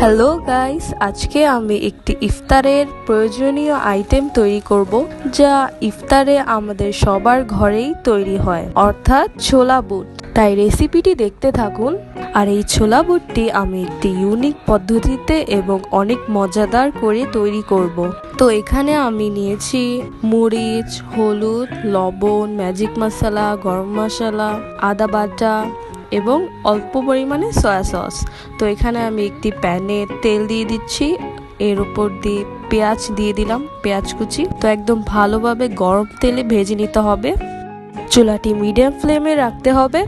Hello guys, আজকে আমি একটি ইফতারের প্রয়োজনীয় আইটেম তৈরি করব, যা ইফতারে আমাদের সবার ঘরেই তৈরি হয়, অর্থাৎ ছোলা বুট। তাই রেসিপিটি দেখতে থাকুন। আর এই ছোলা বুটটি আমি একটি ইউনিক পদ্ধতিতে এবং অনেক মজাদার করে তৈরি করব। তো এখানে আমি নিয়েছি মরিচ, হলুদ, লবণ, ম্যাজিক মশলা, গরম মশলা, আদা বাটা এবং অল্প পরিমাণে সয়া সস। তো এখানে আমি একটি প্যানে তেল দিয়ে দিচ্ছি, এর উপর দিয়ে পেঁয়াজ দিয়ে দিলাম, পেঁয়াজ কুচি। তো একদম ভালোভাবে গরম তেলে ভেজে নিতে হবে, চুলাটি মিডিয়াম ফ্লেমে রাখতে হবে।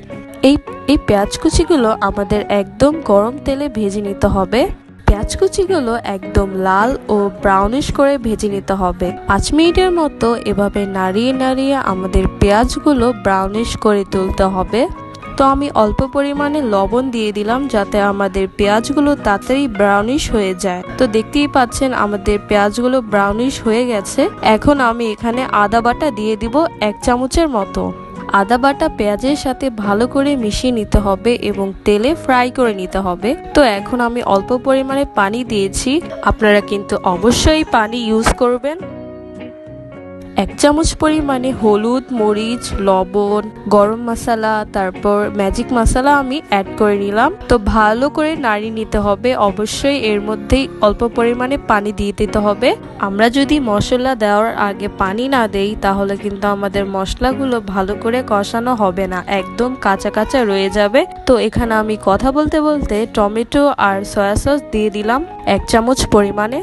এই পেঁয়াজ কুচিগুলো আমাদের একদম গরম তেলে ভেজে নিতে হবে। পেঁয়াজ কুচিগুলো একদম লাল ও ব্রাউনিশ করে ভেজে নিতে হবে। 5 মিনিটের মতো এভাবে নাড়িয়ে নাড়িয়ে আমাদের পেঁয়াজগুলো ব্রাউনিশ করে তুলতে হবে। তো আমি অল্প পরিমাণে লবণ দিয়ে দিলাম, যাতে আমাদের পেঁয়াজগুলো তাড়াতাড়ি ব্রাউনিশ হয়ে যায়। তো দেখতেই পাচ্ছেন আমাদের পেঁয়াজগুলো ব্রাউনিশ হয়ে গেছে। এখন আমি এখানে আদা বাটা দিয়ে দিব 1 চামচের মতো। আদা বাটা পেঁয়াজের সাথে ভালো করে মিশিয়ে নিতে হবে এবং তেলে ফ্রাই করে নিতে হবে। তো এখন আমি অল্প পরিমাণে পানি দিয়েছি, আপনারা কিন্তু অবশ্যই পানি ইউজ করবেন। 1 চামচ পরিমাণে হলুদ, মরিচ, লবণ, গরম মশলা, তারপর ম্যাজিক মশলা আমি অ্যাড করে নিলাম। তো ভালো করে নাড়িয়ে নিতে হবে। অবশ্যই এর মধ্যেই অল্প পরিমাণে পানি দিয়ে দিতে হবে। আমরা যদি মশলা দেওয়ার আগে পানি না দেই, তাহলে কিন্তু আমাদের মশলাগুলো ভালো করে কষানো হবে না, একদম কাঁচা কাঁচা রয়ে যাবে। তো এখানে আমি কথা বলতে বলতে টমেটো আর সয়া সস দিয়ে দিলাম 1 চামচ পরিমাণে।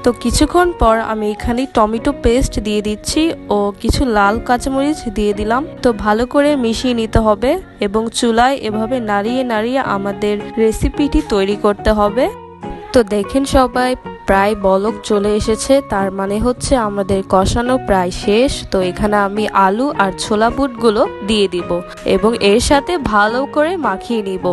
তো কিছুক্ষণ পর আমি এখানে টমেটো পেস্ট দিয়ে দিচ্ছি ও কিছু লাল কাঁচামরিচ দিয়ে দিলাম। তো ভালো করে মিশিয়ে নিতে হবে এবং চুলায় এভাবে নাড়িয়ে নাড়িয়ে আমাদের রেসিপিটি তৈরি করতে হবে। তো দেখেন সবাই, প্রায় বলক চলে এসেছে, তার মানে হচ্ছে আমাদের কষানো প্রায় শেষ। তো এখানে আমি আলু আর ছোলা বুটগুলো দিয়ে দিব এবং এর সাথে ভালো করে মাখিয়ে নিব।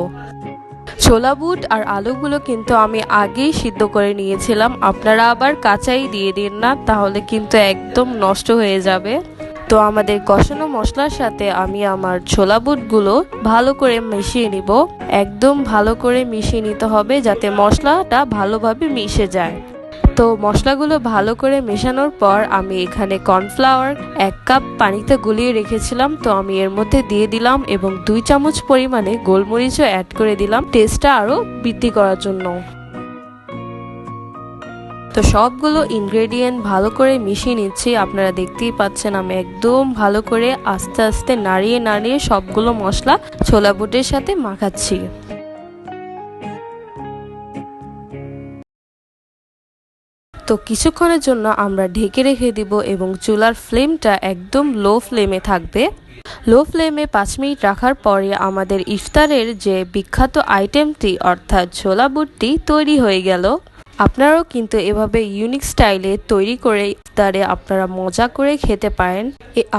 ছোলা বুট আর আলুগুলো কিন্তু আমি আগেই সিদ্ধ করে নিয়েছিলাম, আপনারা আবার কাঁচাই দিয়ে দিন না, তাহলে কিন্তু একদম নষ্ট হয়ে যাবে। তো আমাদের কষানো মশলার সাথে আমি আমার ছোলা বুটগুলো ভালো করে মিশিয়ে নিব। একদম ভালো করে মিশিয়ে নিতে হবে, যাতে মশলাটা ভালোভাবে মিশে যায়। তো মশলাগুলো ভালো করে মেশানোর পর আমি এখানে কর্নফ্লাওয়ার 1 কাপ পানিতে গুলিয়ে রেখেছিলাম, তো আমি এর মধ্যে দিয়ে দিলাম এবং 2 চামচ পরিমাণে গোলমরিচও অ্যাড করে দিলাম, টেস্টটা আরো বৃদ্ধি করার জন্য। তো সবগুলো ইনগ্রেডিয়েন্ট ভালো করে মিশিয়ে নিচ্ছি। আপনারা দেখতেই পাচ্ছেন আমি একদম ভালো করে আস্তে আস্তে নাড়িয়ে নাড়িয়ে সবগুলো মশলা ছোলা বুটের সাথে মাখাচ্ছি। তো কিছুক্ষণের জন্য আমরা ঢেকে রেখে দিব এবং চুলার ফ্লেমটা একদম লো ফ্লেমে থাকবে। লো ফ্লেমে 5 মিনিট রাখার পরে আমাদের ইফতারের যে বিখ্যাত আইটেমটি অর্থাৎ ছোলা বুটটি তৈরি হয়ে গেল। আপনারাও কিন্তু এভাবে ইউনিক স্টাইলে তৈরি করে ইফতারে আপনারা মজা করে খেতে পারেন।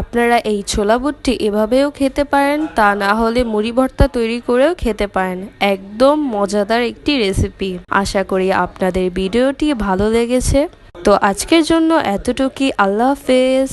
আপনারা এই ছোলা বুটটি এভাবেও খেতে পারেন, তা না হলে মুড়ি ভর্তা তৈরি করেও খেতে পারেন। একদম মজাদার একটি রেসিপি। আশা করি আপনাদের ভিডিওটি ভালো লেগেছে। তো আজকের জন্য এতটুকুই। আল্লাহ হাফেজ।